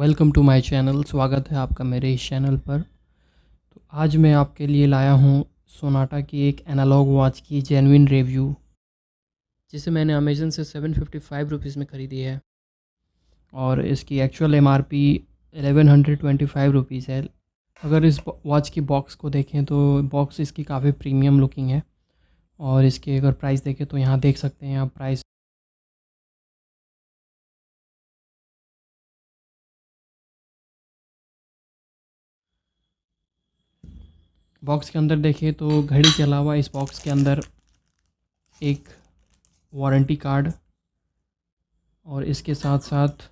Welcome to my channel. स्वागत है आपका मेरे इस चैनल पर। तो आज मैं आपके लिए लाया हूँ सोनाटा की एक एनालॉग वॉच की जेन्युइन रिव्यू, जिसे मैंने अमेज़न से 755 रुपीज़ में ख़रीदी है और इसकी एक्चुअल एमआरपी 1125 रुपीज़ है। अगर इस वॉच की बॉक्स को देखें तो बॉक्स इसकी काफ़ी प्रीमियम लुकिंग है और इसके अगर प्राइस देखें तो यहाँ देख सकते हैं आप प्राइस। बॉक्स के अंदर देखें तो घड़ी के अलावा इस बॉक्स के अंदर एक वारंटी कार्ड और इसके साथ साथ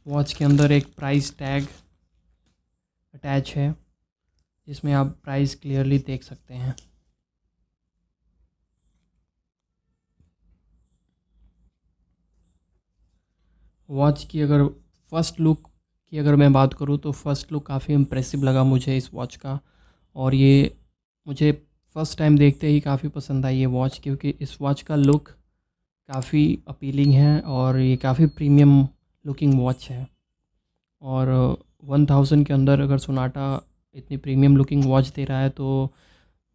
वॉच के अंदर एक प्राइस टैग अटैच है, जिसमें आप प्राइस क्लियरली देख सकते हैं। वॉच की अगर फ़र्स्ट लुक की अगर मैं बात करूँ तो फ़र्स्ट लुक काफ़ी इम्प्रेसिव लगा मुझे इस वॉच का, और ये मुझे फ़र्स्ट टाइम देखते ही काफ़ी पसंद आई ये वॉच, क्योंकि इस वॉच का लुक काफ़ी अपीलिंग है और ये काफ़ी प्रीमियम लुकिंग वॉच है। और 1000 के अंदर अगर सोनाटा इतनी प्रीमियम लुकिंग वॉच दे रहा है तो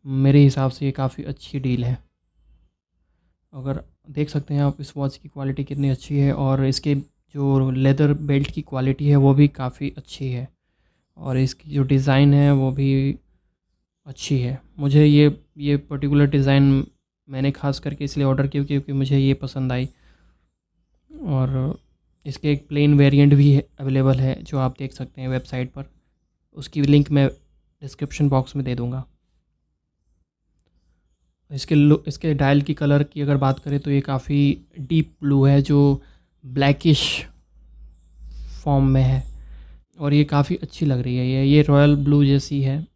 मेरे हिसाब से ये काफ़ी अच्छी डील है। अगर देख सकते हैं आप इस वॉच की क्वालिटी कितनी अच्छी है, और इसके जो लेदर बेल्ट की क्वालिटी है वो भी काफ़ी अच्छी है, और इसकी जो डिज़ाइन है वो भी अच्छी है। मुझे ये पर्टिकुलर डिज़ाइन मैंने ख़ास करके इसलिए ऑर्डर किया क्योंकि मुझे ये पसंद आई, और इसके एक प्लेन वेरिएंट भी अवेलेबल है जो आप देख सकते हैं वेबसाइट पर। उसकी लिंक मैं डिस्क्रिप्शन बॉक्स में दे दूँगा। इसके डायल की कलर की अगर बात करें तो ये काफ़ी डीप ब्लू है, जो ब्लैकिश फॉर्म में है, और ये काफ़ी अच्छी लग रही है। ये रॉयल ब्लू जैसी है,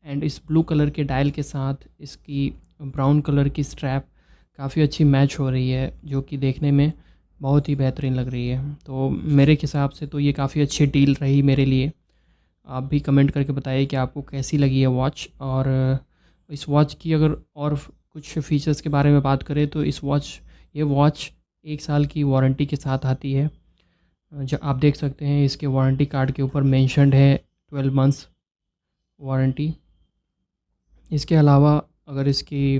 एंड इस ब्लू कलर के डायल के साथ इसकी ब्राउन कलर की स्ट्रैप काफ़ी अच्छी मैच हो रही है, जो कि देखने में बहुत ही बेहतरीन लग रही है। तो मेरे हिसाब से तो ये काफ़ी अच्छी डील रही मेरे लिए। आप भी कमेंट करके बताइए कि आपको कैसी लगी है वॉच। और इस वॉच की अगर और कुछ फ़ीचर्स के बारे में बात करें तो ये वॉच 1 साल की वारंटी के साथ आती है। जो आप देख सकते हैं इसके वारंटी कार्ड के ऊपर मेंशन्ड है 12 मंथ्स वारंटी। इसके अलावा अगर इसकी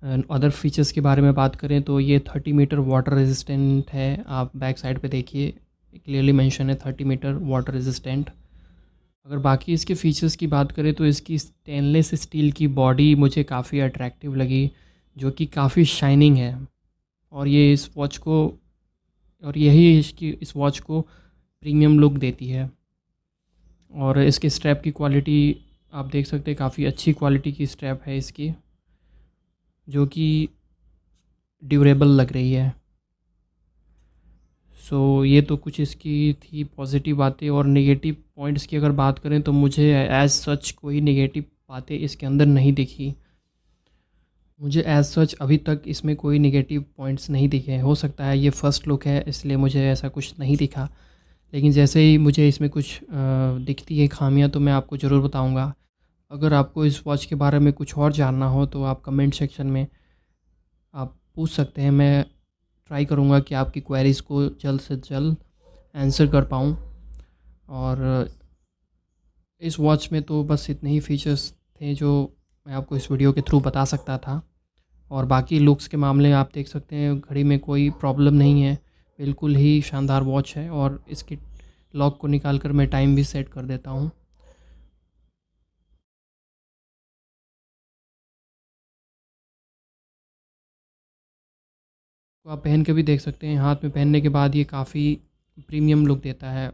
अदर फीचर्स के बारे में बात करें तो ये 30 मीटर वाटर रेजिस्टेंट है। आप बैक साइड पे देखिए क्लियरली मेंशन है 30 मीटर वाटर रेजिस्टेंट। अगर बाकी इसके फ़ीचर्स की बात करें तो इसकी स्टेनलेस स्टील की बॉडी मुझे काफ़ी अट्रैक्टिव लगी, जो कि काफ़ी शाइनिंग है, और ये इस वॉच को और यही इस वॉच को प्रीमियम लुक देती है। और इसके स्ट्रैप की क्वालिटी आप देख सकते हैं, काफ़ी अच्छी क्वालिटी की स्ट्रैप है इसकी, जो कि ड्यूरेबल लग रही है। ये तो कुछ इसकी थी पॉजिटिव बातें। और नेगेटिव पॉइंट्स की अगर बात करें तो मुझे एज़ सच कोई नेगेटिव बातें इसके अंदर नहीं दिखी। मुझे एज़ सच अभी तक इसमें कोई नेगेटिव पॉइंट्स नहीं दिखे हैं। हो सकता है ये फ़र्स्ट लुक है इसलिए मुझे ऐसा कुछ नहीं दिखा, लेकिन जैसे ही मुझे इसमें कुछ दिखती है खामियां तो मैं आपको ज़रूर बताऊंगा। अगर आपको इस वॉच के बारे में कुछ और जानना हो तो आप कमेंट सेक्शन में आप पूछ सकते हैं। मैं ट्राई करूंगा कि आपकी क्वेरीज़ को जल्द से जल्द आंसर कर पाऊँ। और इस वॉच में तो बस इतने ही फीचर्स थे जो मैं आपको इस वीडियो के थ्रू बता सकता था। और बाकी लुक्स के मामले में आप देख सकते हैं घड़ी में कोई प्रॉब्लम नहीं है, बिल्कुल ही शानदार वॉच है। और इसकी लॉक को निकाल कर मैं टाइम भी सेट कर देता हूँ। तो आप पहन के भी देख सकते हैं, हाथ में पहनने के बाद ये काफ़ी प्रीमियम लुक देता है।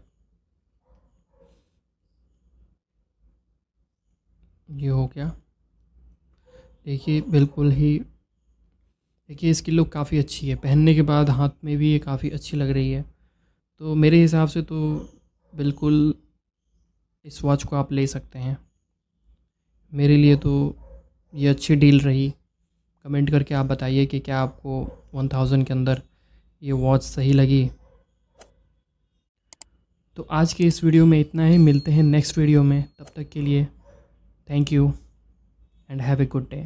ये हो गया, देखिए बिल्कुल ही, देखिए इसकी लुक काफ़ी अच्छी है, पहनने के बाद हाथ में भी ये काफ़ी अच्छी लग रही है। तो मेरे हिसाब से तो बिल्कुल इस वॉच को आप ले सकते हैं। मेरे लिए तो ये अच्छी डील रही। कमेंट करके आप बताइए कि क्या आपको 1000 के अंदर ये वॉच सही लगी। तो आज के इस वीडियो में इतना ही, मिलते हैं नेक्स्ट वीडियो में। तब तक के लिए thank you and have a good day.